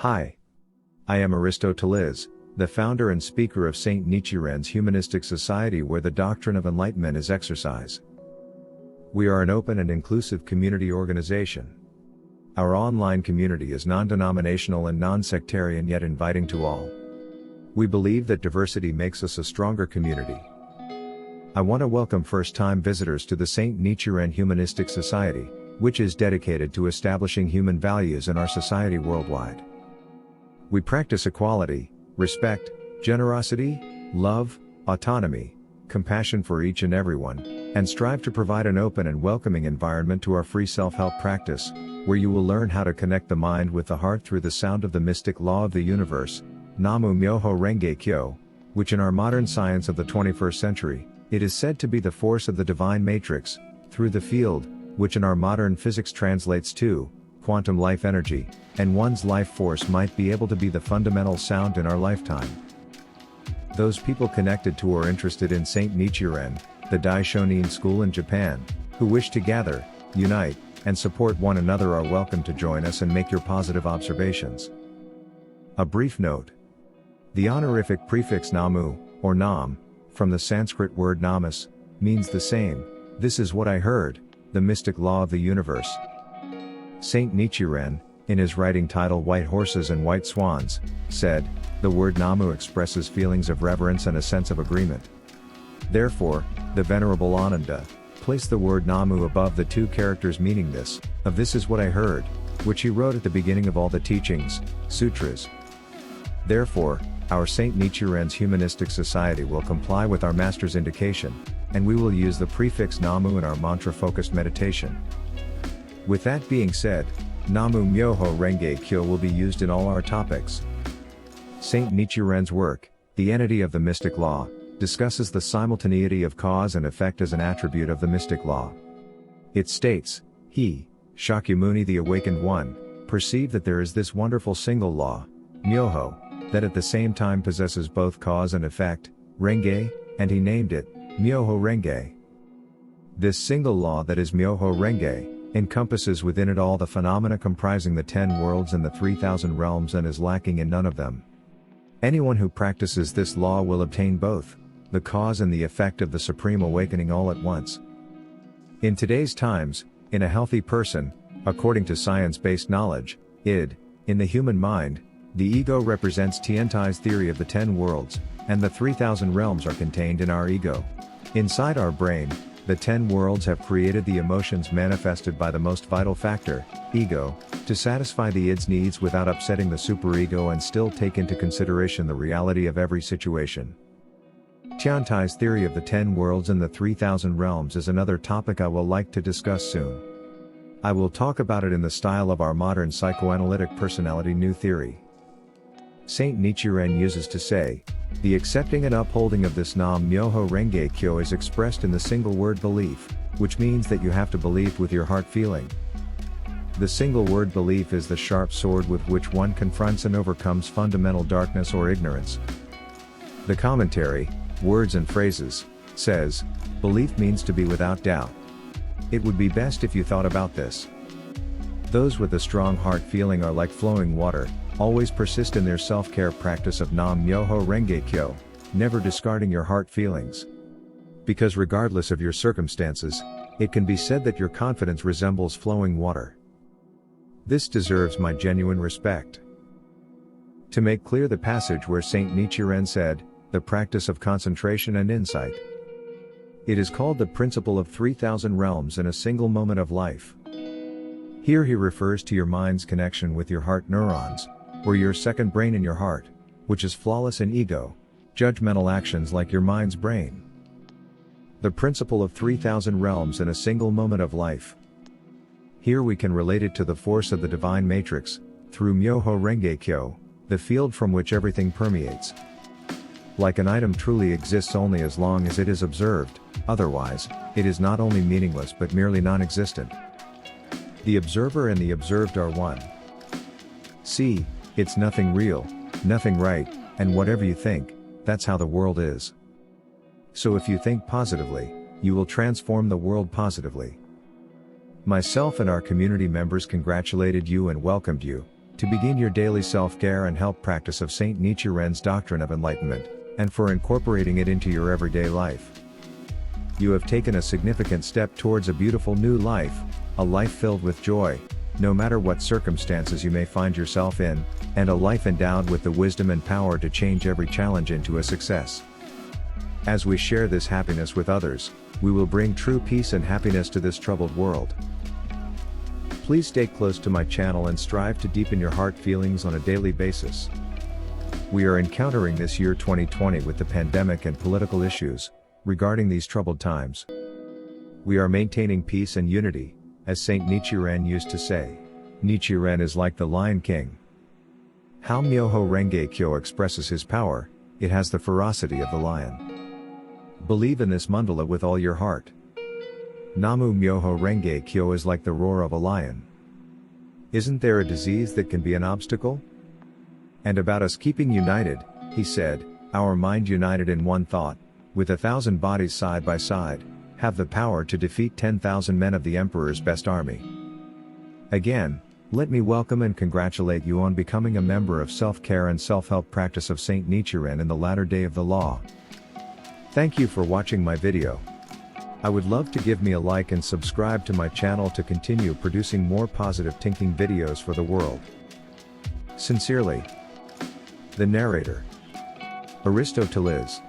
Hi. I am Aristoteles, the founder and speaker of Saint Nichiren'S Humanistic Society, where the doctrine of enlightenment is exercised. We are an open and inclusive community organization. Our online community is non-denominational and non-sectarian, yet inviting to all. We believe that diversity makes us a stronger community. I want to welcome first-time visitors to the Saint Nichiren Humanistic Society, which is dedicated to establishing human values in our society worldwide. We practice equality, respect, generosity, love, autonomy, compassion for each and everyone, and strive to provide an open and welcoming environment to our free self-help practice, where you will learn how to connect the mind with the heart through the sound of the mystic law of the universe, Namu Myoho Renge Kyo, which in our modern science of the 21st century, it is said to be the force of the divine matrix, through the field, which in our modern physics translates to quantum life energy, and one's life force might be able to be the fundamental sound in our lifetime. Those people connected to or interested in Saint Nichiren, the Daishonin school in Japan, who wish to gather, unite, and support one another are welcome to join us and make your positive observations. A brief note. The honorific prefix Namu, or Nam, from the Sanskrit word namas, means the same, "This is what I heard," the mystic law of the universe. Saint Nichiren, in his writing titled White Horses and White Swans, said, "The word Namu expresses feelings of reverence and a sense of agreement." Therefore, the Venerable Ananda placed the word Namu above the two characters meaning this, of "This is what I heard," which he wrote at the beginning of all the teachings, sutras. Therefore, our Saint Nichiren's Humanistic Society will comply with our Master's indication, and we will use the prefix Namu in our mantra-focused meditation. With that being said, Namu Myoho Renge Kyo will be used in all our topics. Saint Nichiren's work, The Entity of the Mystic Law, discusses the simultaneity of cause and effect as an attribute of the mystic law. It states, he, Shakyamuni the Awakened One, perceived that there is this wonderful single law, Myoho, that at the same time possesses both cause and effect, Renge, and he named it, Myoho Renge. This single law that is Myoho Renge, encompasses within it all the phenomena comprising the 10 worlds and the 3,000 realms and is lacking in none of them. Anyone who practices this law will obtain both, the cause and the effect of the Supreme Awakening all at once. In today's times, in a healthy person, according to science-based knowledge, id, in the human mind, the ego represents Tianti's theory of the 10 worlds, and the 3,000 realms are contained in our ego. Inside our brain, the 10 worlds have created the emotions manifested by the most vital factor, ego, to satisfy the id's needs without upsetting the superego and still take into consideration the reality of every situation. Tianti's theory of the 10 worlds and the 3,000 realms is another topic I will like to discuss soon. I will talk about it in the style of our modern psychoanalytic personality new theory. Saint Nichiren uses to say, the accepting and upholding of this Nam Myoho Renge Kyo is expressed in the single word belief, which means that you have to believe with your heart feeling. The single word belief is the sharp sword with which one confronts and overcomes fundamental darkness or ignorance. The commentary, Words and Phrases, says, belief means to be without doubt. It would be best if you thought about this. Those with a strong heart feeling are like flowing water, always persist in their self-care practice of Nam Myoho Renge Kyo, never discarding your heart feelings. Because regardless of your circumstances, it can be said that your confidence resembles flowing water. This deserves my genuine respect. To make clear the passage where Saint Nichiren said, the practice of concentration and insight. It is called the principle of 3,000 realms in a single moment of life. Here he refers to your mind's connection with your heart neurons, or your second brain in your heart, which is flawless in ego, judgmental actions like your mind's brain. The principle of 3,000 realms in a single moment of life. Here we can relate it to the force of the divine matrix, through Myoho Renge Kyo, the field from which everything permeates. Like an item truly exists only as long as it is observed, otherwise, it is not only meaningless but merely non-existent. The observer and the observed are one. See, it's nothing real, nothing right, and whatever you think, that's how the world is. So if you think positively, you will transform the world positively. Myself and our community members congratulated you and welcomed you to begin your daily self-care and help practice of Saint Nichiren's Doctrine of Enlightenment, and for incorporating it into your everyday life. You have taken a significant step towards a beautiful new life, a life filled with joy, no matter what circumstances you may find yourself in, and a life endowed with the wisdom and power to change every challenge into a success. As we share this happiness with others, we will bring true peace and happiness to this troubled world. Please stay close to my channel and strive to deepen your heart feelings on a daily basis. We are encountering this year 2020 with the pandemic and political issues regarding these troubled times. We are maintaining peace and unity, as Saint Nichiren used to say. Nichiren is like the Lion King. How Myoho Renge Kyo expresses his power, it has the ferocity of the lion. Believe in this mandala with all your heart. Namu Myoho Renge Kyo is like the roar of a lion. Isn't there a disease that can be an obstacle? And about us keeping united, he said, our mind united in one thought, with 1,000 bodies side by side, have the power to defeat 10,000 men of the Emperor's best army. Again, let me welcome and congratulate you on becoming a member of self-care and self-help practice of Saint Nichiren in the latter day of the law. Thank you for watching my video. I would love to give me a like and subscribe to my channel to continue producing more positive thinking videos for the world. Sincerely, the narrator, Aristoteles.